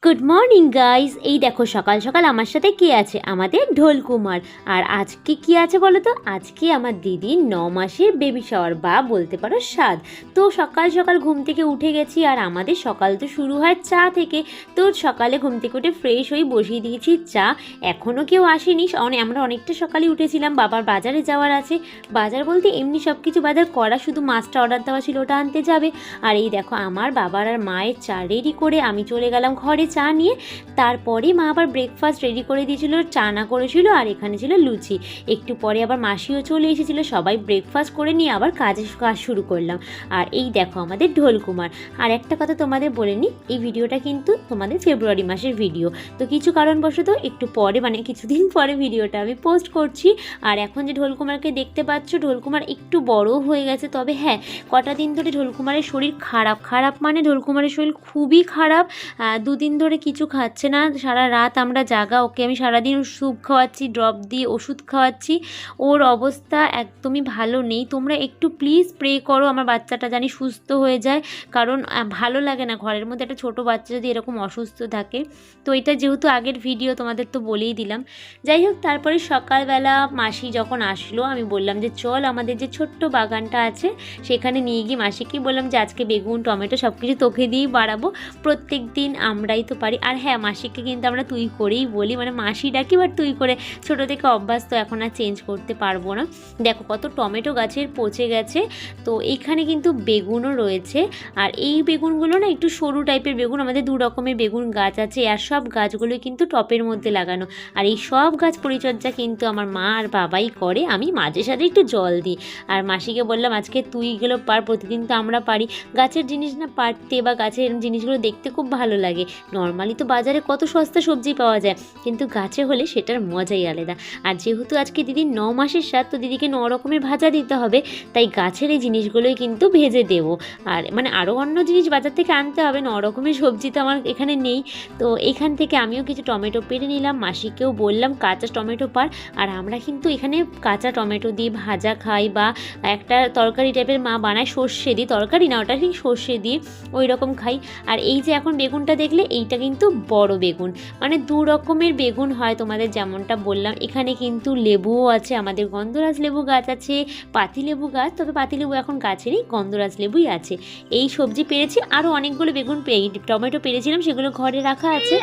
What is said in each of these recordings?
Good morning guys. এই দেখো সকাল সকাল আমার সাথে কে আছে, আমাদের ঢোলকুমার। আর আজকে কি আছে বলো তো, আজকে আমার দিদির 9 মাসের বেবি শাওয়ার বা বলতে পারো স্বাদ। তো সকাল সকাল ঘুম থেকে উঠে গেছি, আর আমাদের সকাল তো শুরু হয় চা থেকে। তো সকালে ঘুম থেকে উঠে ফ্রেশ হয়ে বসিয়ে দিয়েছি চা। এখনও কেউ আসেনি, আমরা অনেকটা সকালে উঠেছিলাম, বাবার বাজারে যাওয়ার আছে। বাজার বলতে এমনি সব কিছু বাজার করা, শুধু মাছটা অর্ডার দেওয়া ছিল, ওটা আনতে যাবে। আর এই দেখো আমার বাবার আর মায়ের চা রেডি করে আমি চলে গেলাম ঘরে চা নিয়ে। তারপরে মা আবার ব্রেকফাস্ট রেডি করে দিয়েছিল, চানা করেছিল, আর এখানে ছিল লুচি। একটু পরে আবার মাসিও চলে এসেছিল, সবাই ব্রেকফাস্ট করে নিয়ে আবার কাজ শুরু করলাম। আর এই দেখো আমাদের ঢোলকুমার। আর একটা কথা তোমাদের বলে নিই, এই ভিডিওটা কিন্তু তোমাদের ফেব্রুয়ারি মাসের ভিডিও। তো কিছু কারণবশত একটু পরে, কিছুদিন পরে ভিডিওটা আমি পোস্ট করছি। আর এখন যে ঢোলকুমারকে দেখতে পাচ্ছ, ঢোলকুমার একটু বড় হয়ে গেছে। তবে হ্যাঁ, কটা দিন ধরে ঢোলকুমারের শরীর খারাপ, মানে ঢোলকুমারের শরীর খুবই খারাপ। দুদিন ধরে কিছু খাচ্ছে না, সারা রাত আমরা জাগা। ওকে আমি সারাদিন স্যুপ খাওয়াচ্ছি, ড্রপ দিয়ে ওষুধ খাওয়াচ্ছি। ওর অবস্থা একদমই ভালো নেই। তোমরা একটু প্লিজ প্রে করো আমার বাচ্চাটা জানি সুস্থ হয়ে যায়, কারণ ভালো লাগে না ঘরের মধ্যে একটা ছোট বাচ্চা যদি এরকম অসুস্থ থাকে। তো এটা যেহেতু আগের ভিডিও তোমাদের তো বলেই দিলাম। যাই হোক, তারপরে সকালবেলা মাসি যখন আসলো, আমি বললাম যে চল আমাদের যে ছোট্ট বাগানটা আছে সেখানে নিয়ে গিয়ে মাসিকে বললাম যে আজকে বেগুন টমেটো সব কিছু তোকে দিয়েই বাড়াবো, প্রত্যেক দিন আমরাই তো পারি। আর হ্যাঁ, মাসিকে কিন্তু আমরা তুই করেই বলি, মাসি ডাকি, বাট তুই করে ছোটো থেকে অভ্যাস, তো এখন আর চেঞ্জ করতে পারবো না। দেখো কত টমেটো গাছের পচে গেছে। তো এইখানে কিন্তু বেগুনও রয়েছে। আর এই বেগুনগুলো না একটু সরু টাইপের বেগুন, আমাদের 2 রকমের বেগুন গাছ আছে। আর সব গাছগুলোই কিন্তু টপের মধ্যে লাগানো। আর এই সব গাছ পরিচর্যা কিন্তু আমার মা আর বাবাই করে, আমি মাঝে সাঝে একটু জল দিই। আর মাসিকে বললাম আজকে তুই এগুলো পার, প্রতিদিন তো আমরা পারি। গাছের জিনিস না পারতে বা গাছের জিনিসগুলো দেখতে খুব ভালো লাগে। নর্মালি তো বাজারে কত সস্তা সবজি পাওয়া যায়, কিন্তু গাছে হলে সেটার মজাই আলাদা। আর যেহেতু আজকে দিদির 9 মাসের স্বাদ, তো দিদিকে 9 রকমের ভাজা দিতে হবে, তাই গাছের এই জিনিসগুলোই কিন্তু ভেজে দেবো। আর আরও অন্য জিনিস বাজার থেকে আনতে হবে, 9 রকমের সবজি তো আমার এখানে নেই। তো এখান থেকে আমিও কিছু টমেটো পেড়ে নিলাম, মাসিকেও বললাম কাঁচা টমেটো পার। আর আমরা কিন্তু এখানে কাঁচা টমেটো দিয়ে ভাজা খাই, বা একটা তরকারি টাইপের মা বানায়, সর্ষে দিয়ে, তরকারি না ওটা ঠিক সর্ষে দিয়ে ওই রকম খাই। আর এই যে এখন বেগুনটা দেখলে, এইটা কিন্তু বড় বেগুন, 2 রকমের বেগুন হয় তোমাদের যেমনটা বললাম। এখানে কিন্তু লেবুও আছে, আমাদের গন্ধরাজ লেবু গাছ আছে, পাতিলেবু গাছ, তবে পাতিলেবু এখন গাছে নেই, গন্ধরাজ লেবুই আছে। এই সবজি পেরেছি, আরও অনেকগুলো বেগুন টমেটো পেরেছিলাম, সেগুলো ঘরে রাখা আছে।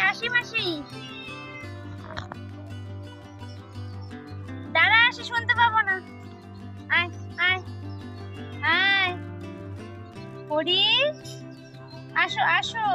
দাঁড়া, আসি, শুনতে পাবো না। আয় আয় আয় পড়ি, আসো আসো।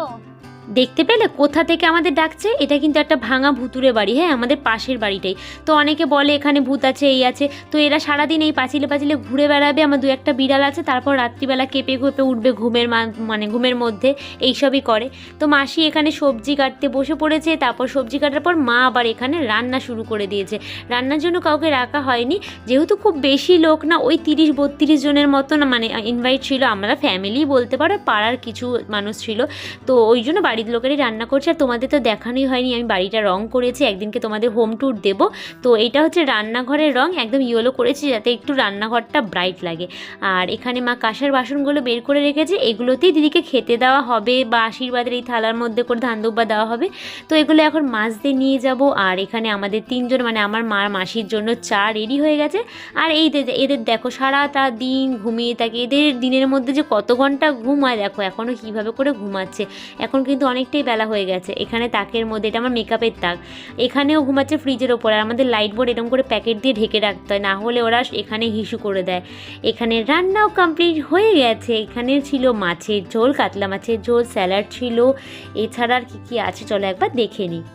দেখতে পেলে কোথা থেকে আমাদের ডাকছে? এটা কিন্তু একটা ভাঙা ভুতুরে বাড়ি, হ্যাঁ, আমাদের পাশের বাড়িটাই। তো অনেকে বলে এখানে ভূত আছে, এই আছে। তো এরা সারাদিন এই পাঁচিলে পাঁচিলে ঘুরে বেড়াবে। আমার 2-1টা বিড়াল আছে, তারপর রাত্রিবেলা কেঁপে কেঁপে উঠবে ঘুমের মধ্যে, এইসবই করে। তো মাসি এখানে সবজি কাটতে বসে পড়েছে, তারপর সবজি কাটার পর মা আবার এখানে রান্না শুরু করে দিয়েছে। রান্নার জন্য কাউকে রাখা হয়নি, যেহেতু খুব বেশি লোক না, ওই 30-32 জনের মতো না, ইনভাইট ছিল। আমরা ফ্যামিলি বলতে পারো, পাড়ার কিছু মানুষ ছিল। তো ওই জন্য বাড়ির লোকেরই রান্না করছে। আর তোমাদের তো দেখানোই হয়নি, আমি বাড়িটা রং করেছি, একদিনকে তোমাদের হোম ট্যুর দেব। তো এটা হচ্ছে রান্নাঘরের রং, একদম ইয়েলো করেছি যাতে একটু রান্নাঘরটা ব্রাইট লাগে। আর এখানে মা কাঁসার বাসনগুলো বের করে রেখেছে, এগুলোতেই দিদিকে খেতে দেওয়া হবে, বা আশীর্বাদের এই থালার মধ্যে করে ধান দুব্বা দেওয়া হবে। তো এগুলো এখন মাজতে নিয়ে যাব। আর এখানে আমাদের 3 জন, আমার মাসির জন্য চা রেডি হয়ে গেছে। আর এদের দেখো সারাটা দিন ঘুমিয়ে থাকে, এদের দিনের মধ্যে যে কত ঘন্টা ঘুম হয় দেখো, এখনও কীভাবে করে ঘুমাচ্ছে। এখন কিন্তু অনেকটাই বেলা হয়ে গেছে। এখানে তাকের মধ্যে, এটা আমার মেকআপের তাক, এখানেও ঘুমাচ্ছে ফ্রিজের ওপর। আর আমাদের লাইট বোর্ড এরকম করে প্যাকেট দিয়ে ঢেকে রাখতে হয়, না হলে ওরা এখানে হিসু করে দেয়। এখানে রান্নাও কমপ্লিট হয়ে গেছে। এখানে ছিল মাছের ঝোল, কাতলা মাছের ঝোল, স্যালাড ছিল। এছাড়া আর কী আছে চলো একবার দেখে নিই।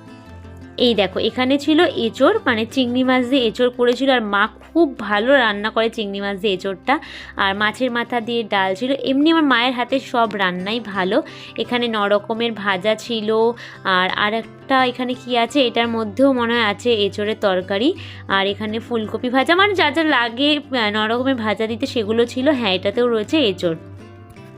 এই দেখো এখানে ছিল এঁচোড়, চিংড়ি মাছ দিয়ে এঁচোড় করেছিল। আর মা খুব ভালো রান্না করে চিংড়ি মাছ দিয়ে এঁচোড়টা। আর মাছের মাথা দিয়ে ডাল ছিল। এমনি আমার মায়ের হাতে সব রান্নাই ভালো। এখানে 9 রকমের ভাজা ছিল। আর একটা এখানে কি আছে, এটার মধ্যেও মনে হয় আছে এঁচোড়ের তরকারি। আর এখানে ফুলকপি ভাজা, যা যা লাগে 9 রকমের ভাজা দিতে সেগুলো ছিল। হ্যাঁ, এটাতেও রয়েছে এঁচোড়।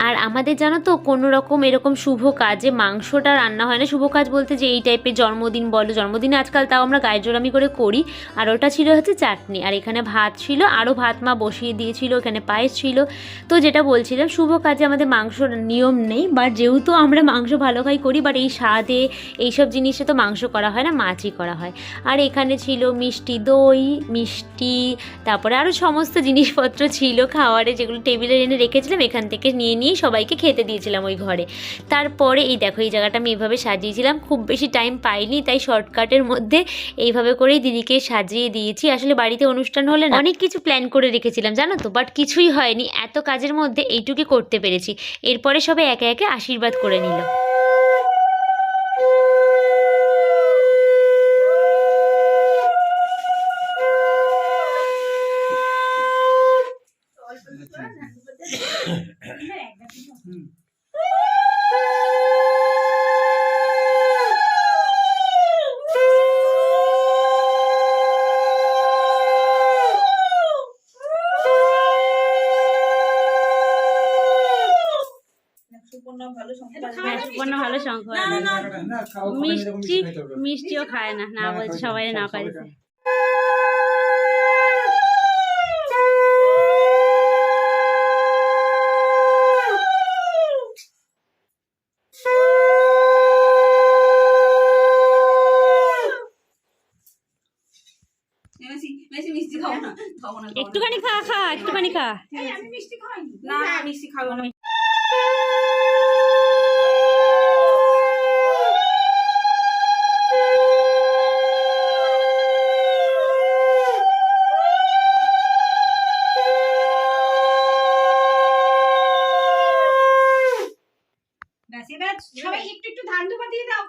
আর আমাদের জানো তো কোনো রকম এরকম শুভ কাজে মাংসটা রান্না হয় না। শুভ কাজ বলতে যে এই টাইপের জন্মদিন বলো, জন্মদিনে আজকাল তাও আমরা গায়ের জোরামি করে করি। আর ওটা ছিল হচ্ছে চাটনি, আর এখানে ভাত ছিল, আরও ভাত মা বসিয়ে দিয়েছিল, এখানে পায়েস ছিল। তো যেটা বলছিলাম, শুভ কাজে আমাদের মাংসর নিয়ম নেই, বাট যেহেতু আমরা মাংস ভালো খাই করি, বাট এই স্বাদে এইসব জিনিসে তো মাংস করা হয় না, মাছই করা হয়। আর এখানে ছিল মিষ্টি দই, মিষ্টি, তারপরে আরও সমস্ত জিনিসপত্র ছিল খাওয়ারে, যেগুলো টেবিলে এনে রেখেছিলাম, এখান থেকে নিয়ে নিয়ে সবাইকে খেতে দিয়েছিলাম ওই ঘরে। তারপরে এই দেখো এই জায়গাটা আমি এভাবে সাজিয়েছিলাম, খুব বেশি টাইম পাইনি, তাই শর্টকাটের মধ্যে এইভাবে করেই দিদিকে সাজিয়ে দিয়েছি। আসলে বাড়িতে অনুষ্ঠান হলে না অনেক কিছু প্ল্যান করে রেখেছিলাম জানো তো, বাট কিছুই হয়নি, এত কাজের মধ্যে এইটুকুই করতে পেরেছি। এরপরে সবাই একে একে আশীর্বাদ করে নিল। সুপর্ণা ভালো শঙ্খ মিষ্টি মিষ্টিও খায় না, না বলছে সবাই না খাইছে। একটুখানি খা খা একটুখানি খা। না মিষ্টি খাবো না। সবাই একটু একটু ধান ধোপা দিয়ে দাও।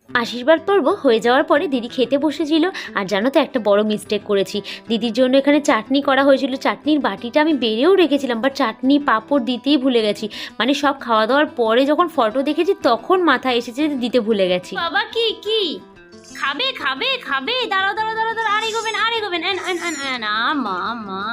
আশীর্বাদ পর্ব হয়ে যাওয়ার পরে দিদি খেতে বসেছিল। আর জানো তো একটা বড় মিস্টেক করেছি, দিদির জন্য এখানে চাটনি করা হয়েছিল, চাটনির বাটিটা আমি বেড়েও রেখেছিলাম, বাট চাটনি পাঁপড় দিতেই ভুলে গেছি। মানে সব খাওয়া দাওয়ার পরে যখন ফটো দেখেছি তখন মাথায় এসেছে যে দিতে ভুলে গেছি। বাবা কি কি খাবে খাবে খাবে, দাঁড়াও দাঁড়াও দাঁড়াও দাঁড়াও, আর এগোবেন আর এগোবেন, না মা মা।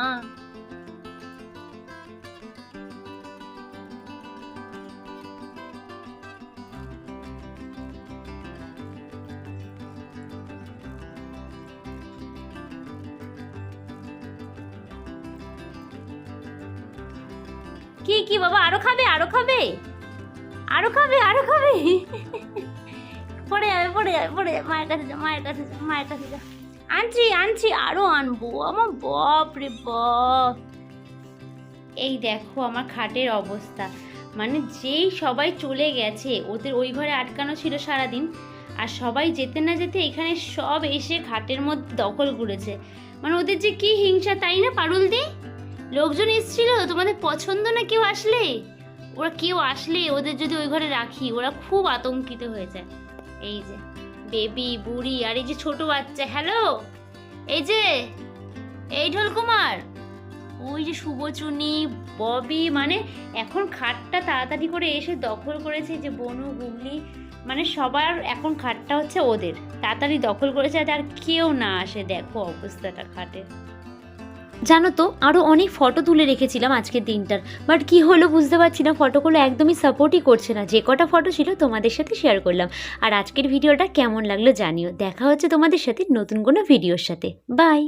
কি কি বাবা, আরো খাবে আরো খাবে আরো খাবে আরো খাবে। পড়ে যাবে পড়ে যাবে পড়ে যাবে, মায়ের কাছে যা মায়ের কাছে যা মায়ের কাছে যা। আনছি আনছি আরো আনবো, আমার বাপ রে বাপ। এই দেখো আমার খাটের অবস্থা, মানে যেই সবাই চলে গেছে, ওদের ওই ঘরে আটকানো ছিল সারাদিন, আর সবাই যেতে না যেতে এখানে সব এসে খাটের মধ্যে দখল করেছে। মানে ওদের যে কি হিংসা, তাই না পারুল দি? লোকজন এসেছিল, তোমাদের পছন্দ না কেউ আসলে? ওরা কেউ আসলে ওদের যদি ওই ঘরে রাখি, ওরা খুব আতঙ্কিত হয়ে যায়। এই যে বেবি বুড়ি আর এই যে ছোট বাচ্চা, হ্যালো এই যে এই ঢোলকুমার, ওই যে শুভচুনি, ববি, মানে এখন খাটটা তাড়াতাড়ি করে এসে দখল করেছে। যে বনু গুগলি, মানে সবার এখন খাটটা হচ্ছে ওদের, তাড়াতাড়ি দখল করেছে যাতে আর কেউ না আসে। দেখো অবস্থাটা খাটের। জানো তো আরও অনেক ফটো তুলে রেখেছিলাম আজকের দিনটার, বাট কি হলো বুঝতে পারছি না, ফটোগুলো একদমই সাপোর্টই করছে না। যে কটা ফটো ছিল তোমাদের সাথে শেয়ার করলাম। আর আজকের ভিডিওটা কেমন লাগলো জানিও। দেখা হচ্ছে তোমাদের সাথে নতুন কোনো ভিডিওর সাথে। বাই।